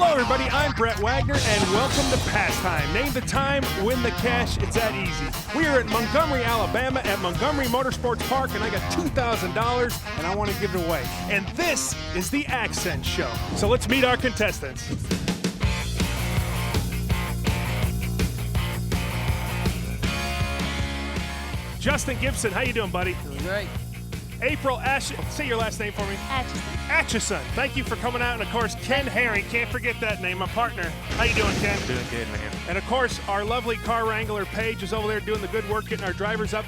Hello, everybody. I'm Brett Wagner, and welcome to Pastime. Name the time, win the cash. It's that easy. We are at Montgomery, Alabama, at Montgomery Motorsports Park, and I got $2,000, and I want to give it away. And this is the Accent Show. So let's meet our contestants. Justin Gibson, how you doing, buddy? Doing great. April say your last name for me. Atchison. Thank you for coming out. And of course, Ken Herring, can't forget that name, my partner. How you doing, Ken? Doing good, man. And of course, our lovely car wrangler, Paige, is over there doing the good work, getting our drivers up.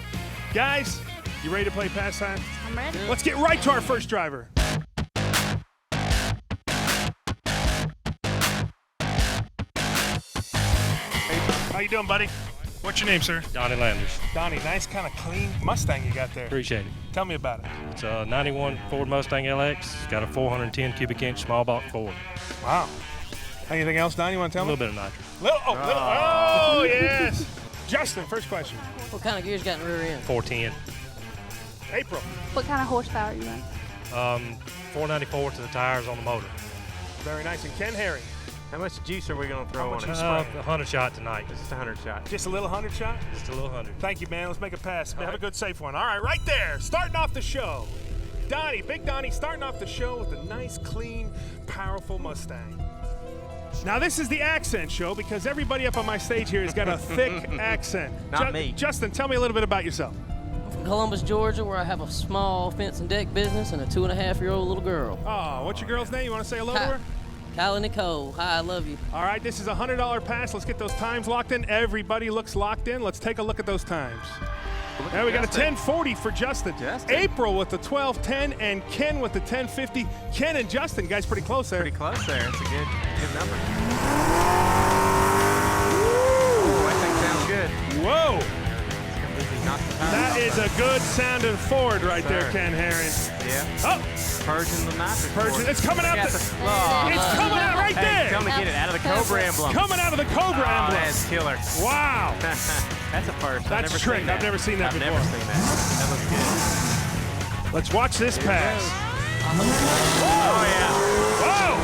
Guys, you ready to play Pastime? I'm ready. Let's get right to our first driver. How you doing, buddy? What's your name, sir? Donnie Landers. Donnie, nice kind of clean Mustang you got there. Appreciate it. Tell me about it. It's a 91 Ford Mustang LX. It's got a 410 cubic inch small block Ford. Wow. Anything else, Donnie, you want to tell me? A little bit of nitrous. Oh, yes. Justin, first question. What kind of gears got in the rear end? 410. April. What kind of horsepower you run? 494 to the tires on the motor. Very nice. And Ken Herring. How much juice are we going to throw on it? 100 shot tonight. Just a 100 shot. Just a little 100 shot? Just a little 100. Thank you, man. Let's make a pass. Have right. a good, safe one. All right, right there. Starting off the show. Donnie, Big Donnie, starting off the show with a nice, clean, powerful Mustang. Now, this is the Accent Show because everybody up on my stage here has got a thick accent. Not me. Justin, tell me a little bit about yourself. I'm from Columbus, Georgia, where I have a small fence and deck business and a 2.5-year-old little girl. Oh, what's your girl's name? You want to say hello to her? Kylie Nicole. Hi, I love you. All right, this is a $100 pass. Let's get those times locked in. Everybody looks locked in. Let's take a look at those times. Now we got a 1040 for Justin. April with the 1210 and Ken with the 1050. Ken and Justin, guys, pretty close there. Pretty close there. It's a good number. Ooh, that thing sounds good. Whoa. That That is a good sounding Ford right there, Ken Herring. Yeah. Oh, Purging the nitrous. it's coming out. It's coming out right Hey, there. tell me to get it out of the Cobra emblem. Coming out of the Cobra emblem. That's killer. Wow. That's a first. That's a trick. I've never seen that before. I've never seen that. That looks good. Let's watch this pass. Oh, yeah. Whoa.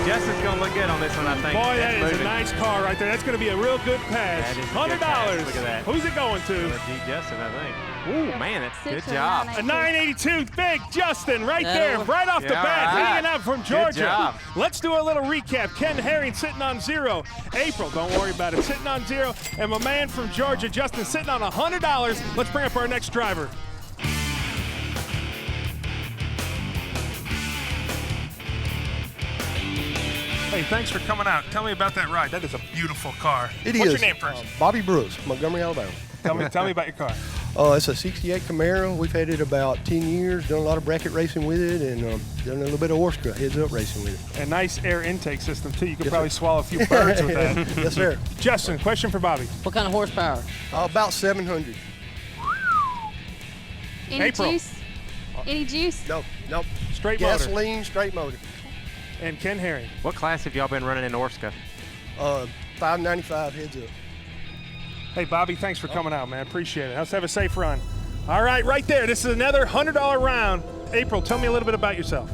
Justin's going to look good on this one, I think. Boy, that is moving. a nice car right there. That's going to be a real good pass. That is a $100. good pass. Look at that. Who's it going to? G. Justin, I think. Ooh. Man, that's good 6 or job. 982. A 982, big Justin right Yeah. there, right off the Yeah, bat, all right. hanging out from Georgia. job. Let's do a little recap. Ken Herring sitting on 0. April, don't worry about it, sitting on 0. And my man from Georgia, Justin, sitting on $100. Let's bring up our next driver. Hey, thanks for coming out. Tell me about that ride. That is a beautiful car. It What's is. your name first? Bobby Brooks, Montgomery, Alabama. Tell me about your car. It's a 68 Camaro. We've had it about 10 years, done a lot of bracket racing with it, and done a little bit of horse heads-up racing with it. A nice air intake system, too. You could Yes, probably sir. swallow a few birds with that. Yes, sir. Justin, question for Bobby. What kind of horsepower? About 700. Any April. juice? Any juice? Nope. Straight motor. Gasoline, straight motor. And Ken Herring. What class have y'all been running in Orska? 595 heads-up. Hey, Bobby, thanks for coming out, man. Appreciate it. Let's have a safe run. All right, right there. This is another $100 round. April, tell me a little bit about yourself.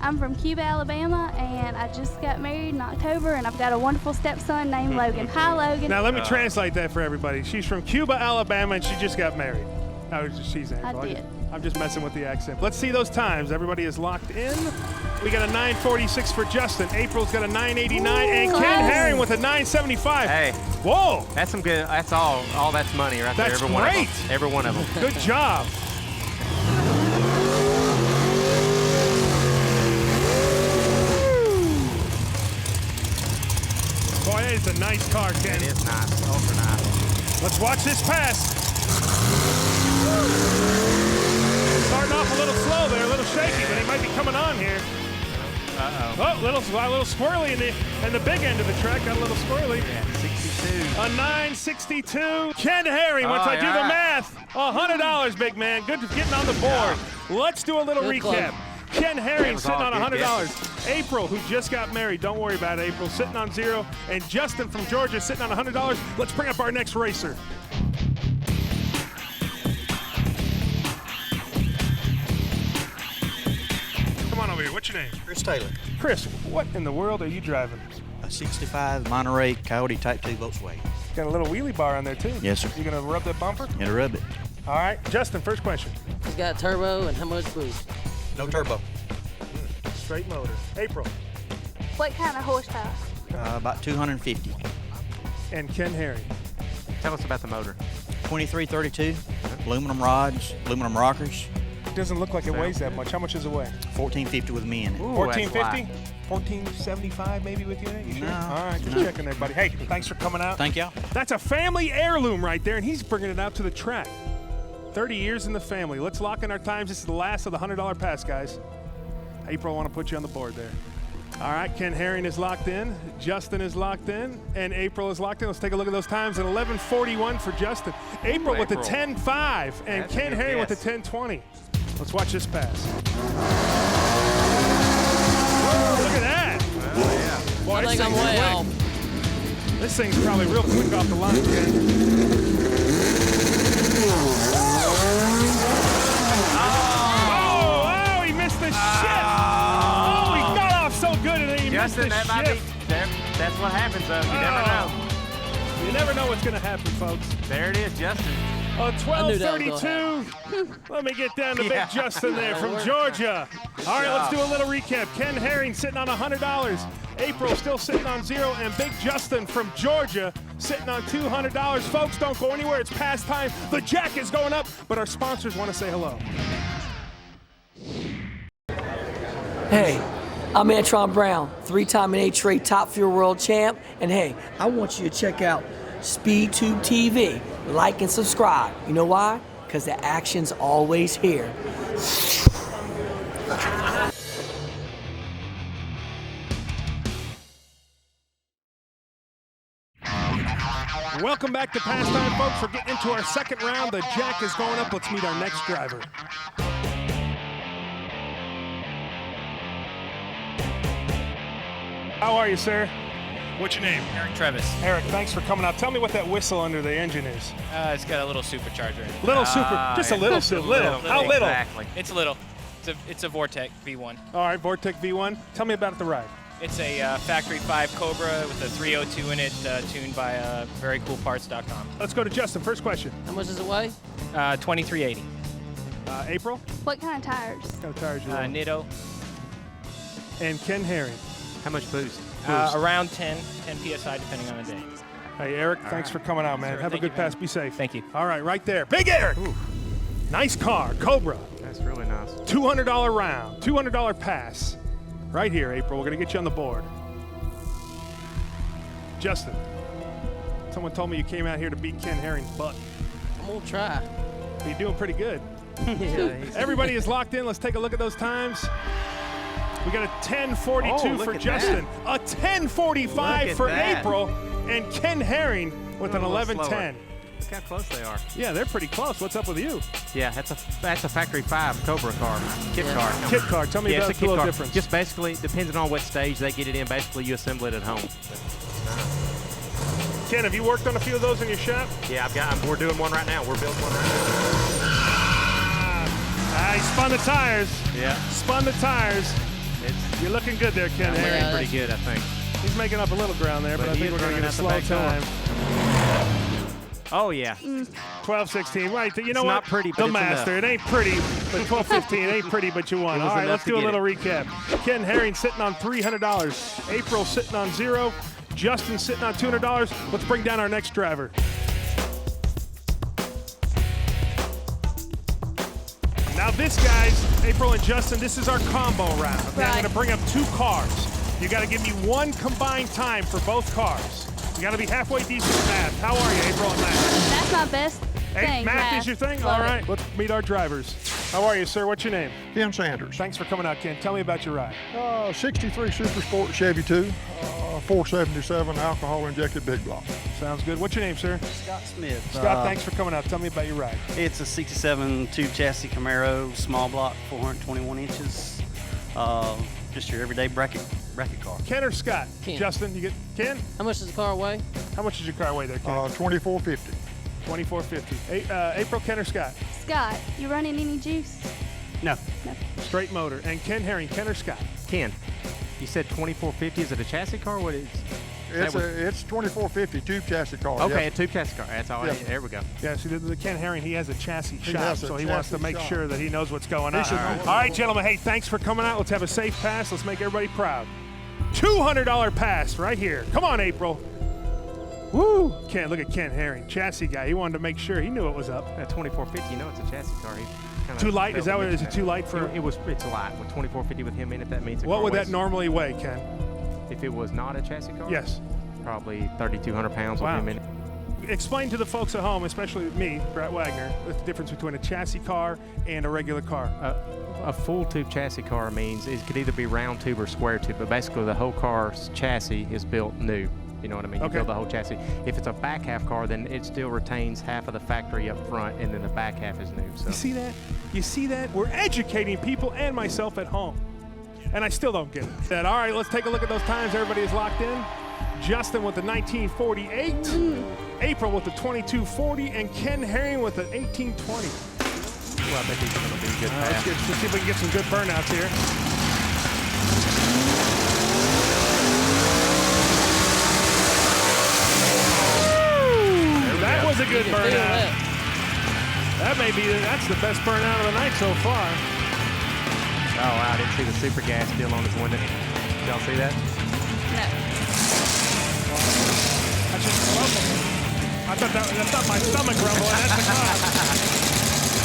I'm from Cuba, Alabama, and I just got married in October, and I've got a wonderful stepson named Logan. Hi, Logan. Now, let me translate that for everybody. She's from Cuba, Alabama, and she just got married. Oh, she's April. I did. I'm just messing with the accent. Let's see those times. Everybody is locked in. We got a 946 for Justin. April's got a 989, and close. Ken Herring with a 975. Hey, Whoa, that's some good. That's all that's money right That's there. Every one of great. them. Every one of them. good job. Boy, that is a nice car, Ken. It is nice. Ultra nice. Let's watch this pass. Starting off a little slow there, a little shaky, but he might be coming on here. Uh-oh. Oh, a little squirrely in the big end of the track. Got a little squirrely. Yeah, 62. A 962. Ken Herring, once Oh, I do yeah. the math, $100, big man. Good getting on the board. Let's do a little Good recap. club. Ken Herring was sitting all on good $100. April, who just got married, don't worry about it, April, sitting on 0. And Justin from Georgia sitting on $100. Let's bring up our next racer. Come on over here. What's your name? Chris Taylor. Chris, what in the world are you driving? A 65 Monterey Coyote Type 2 Volkswagen. Got a little wheelie bar on there too. Yes, sir. You gonna rub that bumper? And rub it. All right, Justin, first question. It's got turbo and how much boost? No turbo. Straight motor. April. What kind of horsepower? About 250. And Ken Herring. Tell us about the motor. 2332. Aluminum rods, aluminum rockers. Doesn't look like it weighs that much. How much does it weigh? 1450 with me in it. Ooh, 1450? 1475 maybe with you? You sure? No, All right, just no. checking there, buddy. Hey, thanks for coming out. Thank y'all. That's a family heirloom right there, and he's bringing it out to the track. 30 years in the family. Let's lock in our times. This is the last of the $100 pass, guys. April, I want to put you on the board there. All right, Ken Herring is locked in. Justin is locked in, and April is locked in. Let's take a look at those times at 11:41 for Justin. April with the 10.5, and That's a Ken good Herring with the guess. 10.20. Let's watch this pass. Whoa, look at that. Oh, yeah. Boy, I this think I'm thing's way quick. off. This thing's probably real quick off the line, Ken. Oh, he missed the shift. Oh, he got off so good and then he missed Justin, the that might be. shift. That's what happens, though. You never know. You never know what's going to happen, folks. There it is, Justin. On I knew that was 12:32, let me get down to Yeah. Big Justin there from Georgia. All right, let's do a little recap. Ken Herring sitting on $100. April still sitting on 0, and Big Justin from Georgia sitting on $200. Folks, don't go anywhere. It's past time. The jack is going up, but our sponsors want to say hello. Hey, I'm Antron Brown, 3-time and 8-straight Top Fuel World Champ, and hey, I want you to check out SpeedTube TV. Like and subscribe. You know why? Because the action's always here. Welcome back to Pastime, folks. We're getting into our second round. The jack is going up. Let's meet our next driver. How are you, sir? What's your name? Eric Trevis. Eric, thanks for coming out. Tell me what that whistle under the engine is. It's got a little supercharger in it. Little super, just a little, little. How little? Exactly. It's a little. It's a Vortec V1. All right, Vortec V1. Tell me about the ride. It's a factory 5 Cobra with a 302 in it, tuned by verycoolparts.com. Let's go to Justin. First question. How much does it weigh? 2380. April? What kind of tires? What kind of tires you on? Nitto. And Ken Herring. How much boost? Around 10 PSI depending on the day. Hey, Eric, thanks for coming out, man. Sure, Have a thank good you, man. pass. Be safe. Thank you. All right, right there. Big Eric. Ooh. Nice car, Cobra. That's really nice. $200 round, $200 pass. Right here, April. We're going to get you on the board. Justin, someone told me you came out here to beat Ken Herring's butt. I'm gonna try. You're doing pretty good. Yeah. Everybody is locked in. Let's take a look at those times. We got a 10:42 look for at Justin, a 10:45 Look at for that. April, and Ken Herring with an A little 11:10. slower. Look how close they are. Yeah, they're pretty close. What's up with you? Yeah, that's a factory 5 Cobra car, kit car. Kit car. Tell me Yeah, about it's a the kit little car. difference. Just basically, depending on what stage they get it in, basically you assemble it at home. Ken, have you worked on a few of those in your shop? Yeah, we're doing one right now. We're building one right He spun the tires. now. Yeah, Spun the tires. You're looking good there, Ken I'm Herring. wearing pretty good, I think. He's making up a little ground there, but But I he think is we're going to running get a out the slow back door. time. Oh yeah. 12:16. Right. You know It's what? not pretty, but the it's master. enough. It ain't pretty, but 12:15 ain't pretty, but you won. It was All right, enough let's to do a get little it. recap. Ken Herring sitting on $300. April sitting on 0. Justin sitting on $200. Let's bring down our next driver. Now this, guys, April and Justin, this is our combo round. Okay, I'm Right. going to bring up 2 cars. You got to give me one combined time for both cars. You got to be halfway decent at math. How are you, April, at math? That's my best thing. Math is your thing? Love All it. right, let's meet our drivers. How are you, sir? What's your name? Ken Sanders. Thanks for coming out, Ken. Tell me about your ride. 63 Super Sport Chevy 2, 477 alcohol-injected big block. Sounds good. What's your name, sir? Scott Smith. Scott, thanks for coming out. Tell me about your ride. It's a 67 tube chassis Camaro, small block, 421 inches. Just your everyday bracket car. Ken or Scott? Ken. Justin, you get Ken? How much does the car weigh? How much does your car weigh there, Ken? 2450. 2450. April, Ken or Scott? Scott, you running any juice? No. Straight motor. And Ken Herring, Ken or Scott? Ken. You said 2450. Is it a chassis car? What is? It's 2450 tube chassis car. Okay, yes. a tube chassis car. That's all I Yes. need. There we go. Yeah, see, the Ken Herring, he has a chassis shop, has a so he wants to chassis make shop. sure that he knows what's going on. should know All what's right, going gentlemen, hey, thanks for coming out. Let's have a safe pass. Let's make everybody proud. $200 pass right here. Come on, April. Woo! Ken, look at Ken Herring, chassis guy. He wanted to make sure he knew what was up. At 2450, you know it's a chassis car. He kinda Too light? Is that failed what to it is? mention It too light for? It's light. With 2450 with him in it, that means What would that normally weigh, Ken? If it was not a chassis car? Yes. Probably 3,200 pounds Wow. with him in it. Explain to the folks at home, especially me, Brett Wagner, the difference between a chassis car and a regular car. A full tube chassis car means it could either be round tube or square tube, but basically the whole car's chassis is built new. You know what I mean? You Okay. build the whole chassis. If it's a back half car, then it still retains half of the factory up front, and then the back half is new. So You see that? You see that? We're educating people and myself at home. And I still don't get it. All right, let's take a look at those times. Everybody is locked in. Justin with the 1948, April with the 2240, and Ken Herring with the 1820. well, I think he's going to be a good Let's pass. see if we can get some good burnouts here. That was a good You can feel burnout. that. That's the best burnout of the night so far. Oh, wow, I didn't see the super gas deal on his window. Did y'all see that? That's just grumbling. That's not my stomach grumbling, that's the car.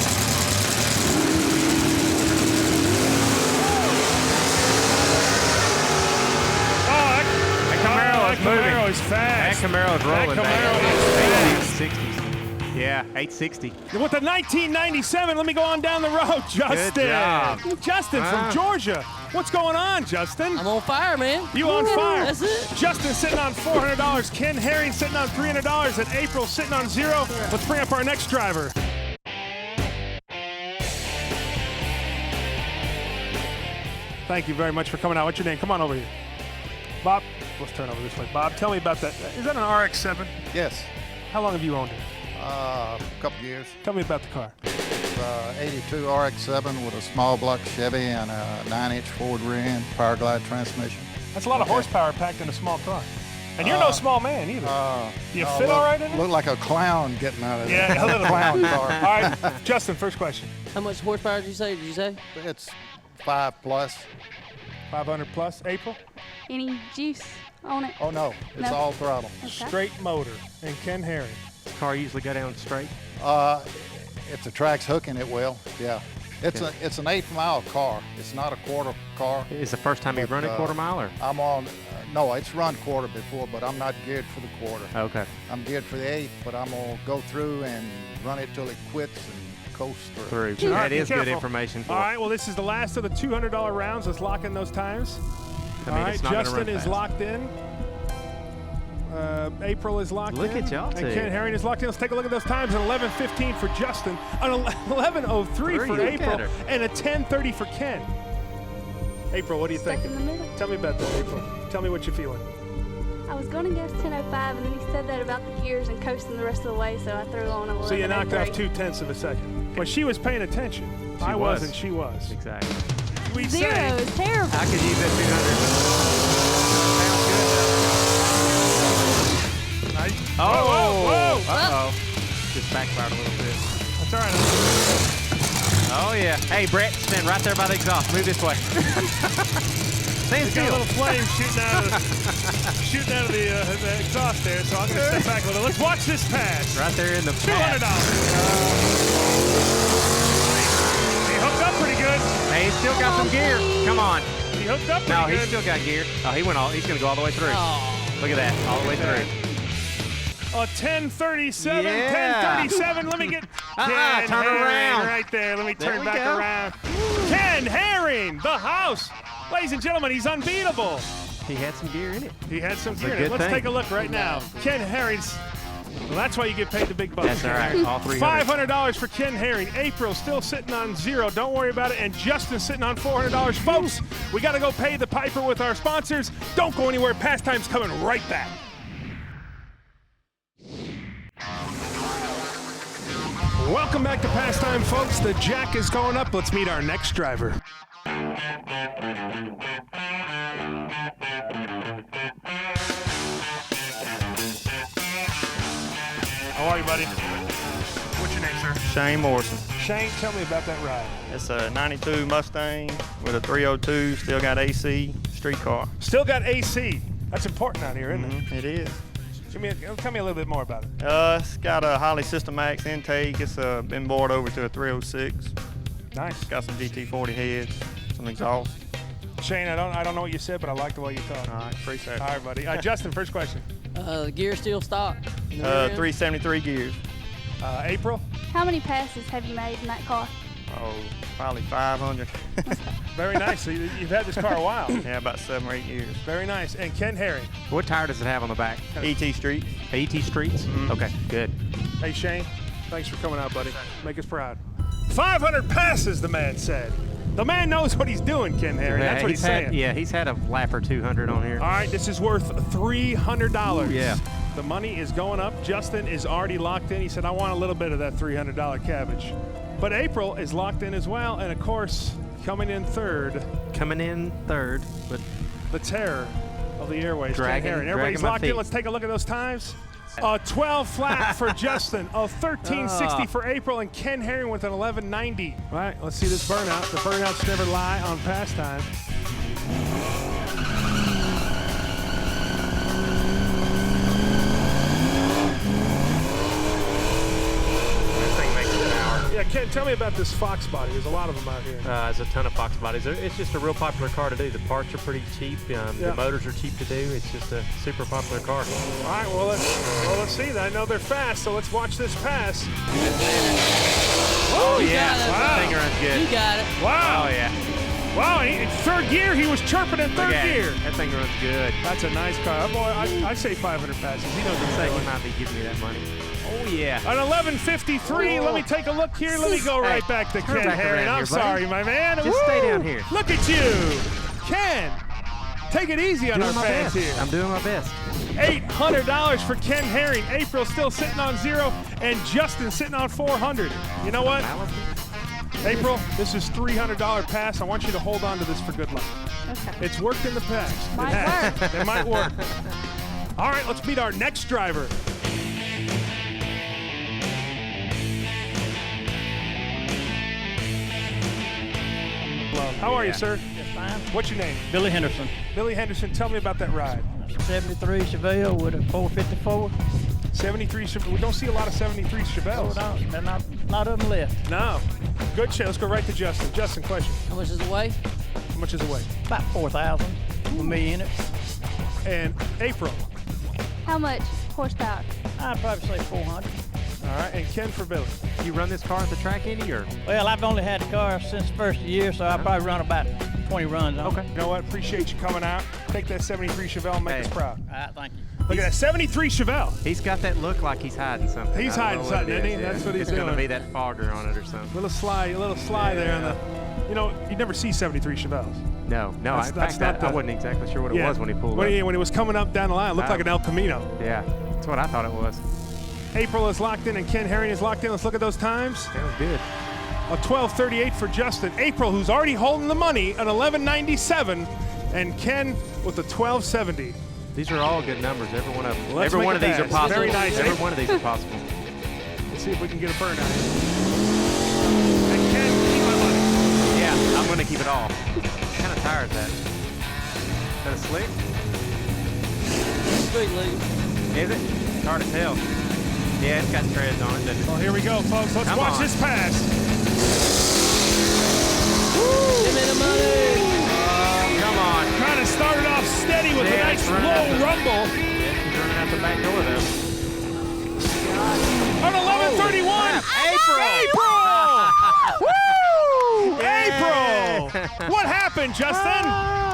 Camaro is moving. Camaro is fast. That Camaro is rolling. That Camaro back. is fast. 860s. Yeah, 860. With the 1997, let me go on down the road, Justin. job. Justin from Georgia. What's going on, Justin? I'm on fire, man. You on fire. That's it. Justin sitting on $400. Ken Herring sitting on $300. And April sitting on $0. Let's bring up our next driver. Thank you very much for coming out. What's your name? Come on over here. Bob, let's turn over this way. Bob, tell me about that. Is that an RX-7? Yes, How long have you owned it? a couple years. Tell me about the car. It's 82 RX-7 with a small block Chevy and a 9-inch Ford rear end power glide transmission. That's a lot of horsepower packed in a small car. And you're no small man either. Do you fit all right in it? Look like a clown getting out of Yeah, a little clown bit. car. All right, Justin, first question. How much horsepower did you say? It's 5+. 500 plus, April? Any juice on it? Oh no, it's No. all throttle. Okay. Straight motor. And Ken Herring. Does the car usually go down straight? If the track's hooking, it will. Yeah. It's an 8-mile car. It's not a quarter car. Is the first time you've But, run a quarter mile, or? I'm on. No, it's run quarter before, but I'm not geared for the quarter. Okay. I'm geared for the 8, but I'm gonna go through and run it till it quits and coast through. Through. All right, That be is good careful. information for All right, well, this is the last of the $200 rounds. Let's lock in those times. All right, it's not gonna Justin run is fast. locked in. April is locked Look in. at y'all And two. Ken Herring is locked in. Let's take a look at those times. An 11:15 for Justin, an 11:03 for Look at April, her. and a 10:30 for Ken. April, what do you Stuck think? in the middle. Tell me about that, April. Tell me what you're feeling. I was going to guess 10:05, and then he said that about the gears and coasting the rest of the way, so I threw on 11:03. So you knocked off 0.2 of a second. But she was paying attention. I was. wasn't. She was. Exactly. We Zero say is terrible. I could use that 200. Nice. Oh, whoa. Uh-oh. Just backfired a little bit. That's all right. Oh, yeah. Hey, Brett, stand right there by the exhaust. Move this way. Stand We got a still. little flame shooting out of the exhaust there, so I'm going to step back a little. Let's watch this pass. Right there in the $200. path. He hooked up pretty good. Hey, he's still got some gear. Come on. He hooked up No, pretty he's good. still got gear. Oh, he's going to go all the way through. Oh. Look at that. All the way through. A 10:37, Yeah. 10:37. Let me get turn Ken Herring around. right there. Let me There turn we back go. around. Ken Herring, the house. Ladies and gentlemen, he's unbeatable. He had some gear in it. He had some a gear. good Let's thing. take a look right now. Ken Herring's. Well, that's why you get paid the big bucks. That's all right. All 300. $500 for Ken Herring. April still sitting on $0. Don't worry about it. And Justin sitting on $400. Folks, we got to go pay the piper with our sponsors. Don't go anywhere. Pastime's coming right back. Welcome back to Pastime, folks. The jack is going up. Let's meet our next driver. How are you, buddy? What's your name, sir? Shane Morrison. Shane, tell me about that ride. It's a 92 Mustang with a 302, still got AC, street car. Still got AC. That's important out here, isn't it? It is. Tell me a little bit more about it. It's got a Holly System Max intake. It's been bored over to a 306. Nice. It's got some GT40 heads, some exhaust. Shane, I don't know what you said, but I like the way you talk. All right, appreciate it. All right, buddy. Justin, first question. The gear still stock? in the rear end? 373 gears. April? How many passes have you made in that car? Oh, probably 500. Very nice. So you've had this car a while. Yeah, about 7 or 8 years. Very nice. And Ken Herring. What tire does it have on the back? ET Street. ET Streets? Okay, good. Hey, Shane, thanks for coming out, buddy. Make us proud. 500 passes, the man said. The man knows what he's doing, Ken Herring. That's what he's saying. Yeah, he's had a lap or 200 on here. All right, this is worth $300. Yeah. The money is going up. Justin is already locked in. He said, I want a little bit of that $300 cabbage. But April is locked in as well. And, of course, coming in third. But the terror of the airways, Dragging, Ken Herring. Everybody's locked in. Let's take a look at those times. A 12 flat for Justin, a 1360 for April, and Ken Herring with an 1190. All right, let's see this burnout. The burnouts never lie on pastime. Yeah, Ken, tell me about this Fox body. There's a lot of them out here. There's a ton of Fox bodies. It's just a real popular car to do. The parts are pretty cheap. The motors are cheap to do. It's just a super popular car. All right, well, let's see. I know they're fast, so let's watch this pass. Oh, yeah. Wow. That thing runs good. You got it. Wow. Oh, yeah. Wow, in third gear, he was chirping in third gear. That thing runs good. That's a nice car. Boy, I say 500 passes. He knows I'd say he might be giving me that money. Oh, yeah. An 1153. Let me take a look here. Let me go right back to Ken Herring. I'm sorry, my man. Just stay down here. Look at you. Ken, take it easy on our fans here. I'm doing my best. $800 for Ken Herring. April still sitting on 0, and Justin sitting on 400. You know what? April, this is $300 pass. I want you to hold on to this for good luck. Okay. It's worked in the past. Might work. It might work. All right, let's meet our next driver. How are you, sir? Just fine. What's your name? Billy Henderson. Billy Henderson, tell me about that ride. 73 Chevelle with a 454. 73 Chevelle. We don't see a lot of 73 Chevelles. Oh, no, not a lot of them left. No. Good shit. Let's go right to Justin. Justin, question. How much does it weigh? How much is it weigh? About 4,000 with me in it. And April. How much horsepower? I'd probably say 400. All right, and Ken for Billy. You run this car at the track, Andy, or? Well, I've only had the car since the first year, so I'll probably run about 20 runs on it. Okay. You know what? Appreciate you coming out. Take that 73 Chevelle and make us proud. All right, thank you. Look at that 73 Chevelle. He's got that look like he's hiding something. He's hiding something, isn't he? That's what he's doing. It's going to be that fogger on it or something. Little slide there on the. You know, you never see 73 Chevelles. No. In fact, I wasn't exactly sure what it was when he pulled up. When he was coming up down the line, it looked like an El Camino. Yeah, that's what I thought it was. April is locked in and Ken Herring is locked in. Let's look at those times. That was good. A 12:38 for Justin. April, who's already holding the money, an 11:97, and Ken with a 12:70. These are all good numbers, every one of them. Let's every make one it of these are fast. possible. Very nice. Every one of these are possible. Let's see if we can get a burnout. And Ken, keep my money. Yeah, I'm going to keep it all. I'm kind of tired of that. Is that a slick? Street legal. Is it? It's hard to tell. Yeah, it's got treads on it, doesn't it? Well, here we go, folks. Let's watch this pass. Give me the money. Come on. Kind of started off steady with a nice low rumble. Yeah, he's running out the back door, though. On 11:31. April! Woo! April! What happened, Justin?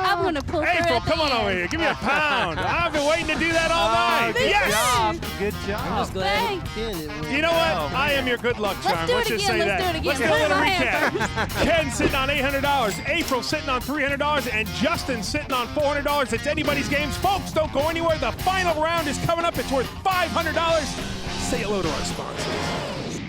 I'm going to pull through April, at the come on end. over here. Give me a pound. I've been waiting to do that all night. Me Yes! too. Good job. I'm just glad Thanks. Ken didn't win. You know what? I am your good luck charm. Let's do it just again. say Let's that. do it Let's again. do a Put little my hand recap. Ken sitting on $800. April sitting on $300. And Justin sitting on $400. It's anybody's games. Folks, don't go anywhere. The final round is coming up. It's worth $500. Say hello to our sponsors.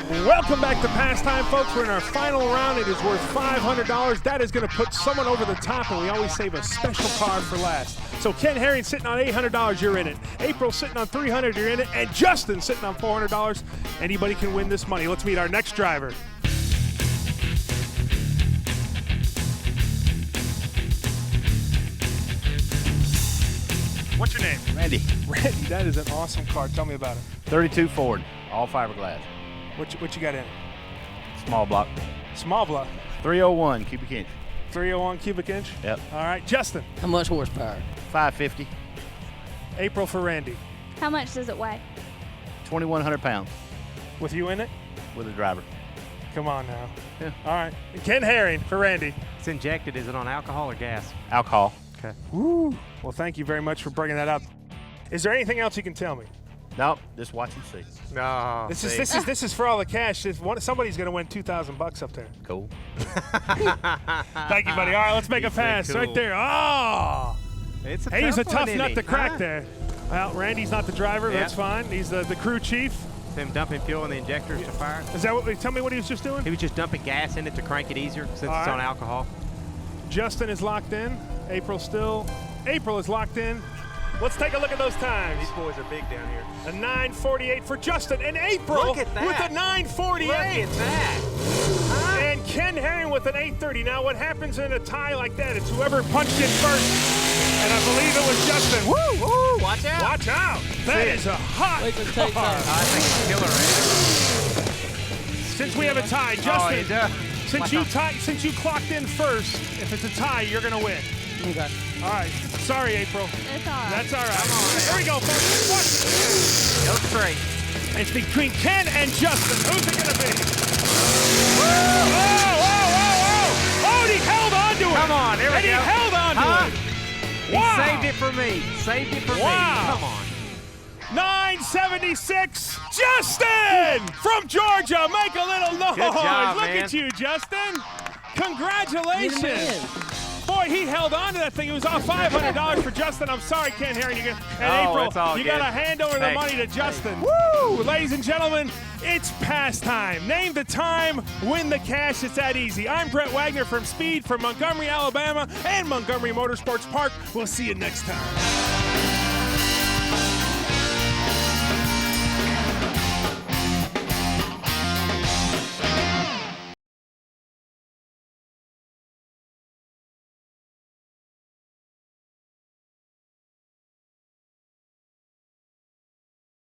Welcome back to Pastime, folks. We're in our final round. It is worth $500. That is going to put someone over the top, and we always save a special card for last. So Ken Herring sitting on $800, you're in it. April sitting on $300, you're in it. And Justin sitting on $400. Anybody can win this money. Let's meet our next driver. What's your name? Randy. Randy, that is an awesome car. Tell me about it. 32 Ford, all fiberglass. What you got in it? Small block. Small block. 301 cubic inch. 301 cubic inch? Yep. All right, Justin. How much horsepower? 550. April for Randy. How much does it weigh? 2,100 pounds. With you in it? With a driver. Come on now. Yeah. All right. And Ken Herring for Randy. It's injected. Is it on alcohol or gas? Alcohol. Okay. Woo. Well, thank you very much for bringing that up. Is there anything else you can tell me? Nope. Just watch and see. No. This is for all the cash. Somebody's going to win $2,000 up there. Cool. Thank you, buddy. All right, let's make a pass cool. right there. Oh. It's a He's a tough tough one, nut isn't to he? crack Huh? there. Well, Randy's not the driver. Yeah. That's fine. He's the crew chief. Him dumping fuel in the injectors to fire. Is that what? Tell me what he was just doing. He was just dumping gas in it to crank it easier since it's on alcohol. Justin is locked in. April is locked in. Let's take a look at those times. These boys are big down here. A 9:48 for Justin and April Look at that. with a 9:48. Look at that. And Ken Herring with an 8:30. Now, what happens in a tie like that? It's whoever punched in first. And I believe it was Justin. Woo! Woo! Watch out! Watch out! That is a hot Wait till it takes car. off. I think it's killer. Since we have a tie, Justin. Since you clocked in first, if it's a tie, you're gonna win. Okay. All right. Sorry, April. That's all right. That's all right. Here we go, folks. Go straight. It's between Ken and Justin. Who's it gonna be? Oh, and he held on to it. Come on, here we go. And he held on to it. He saved it for me. Saved it for me. Come on. 976, Justin from Georgia. Make a little noise. Good job, Look man. at you, Justin. Congratulations. Boy, he held on to that thing. It was all $500 for Justin. I'm sorry, Ken Herring. And April, it's all you good. got to hand over the Thanks. money to Justin. Woo! Ladies and gentlemen, it's pastime. Name the time, win the cash. It's that easy. I'm Brett Wagner from Speed from Montgomery, Alabama, and Montgomery Motorsports Park. We'll see you next time.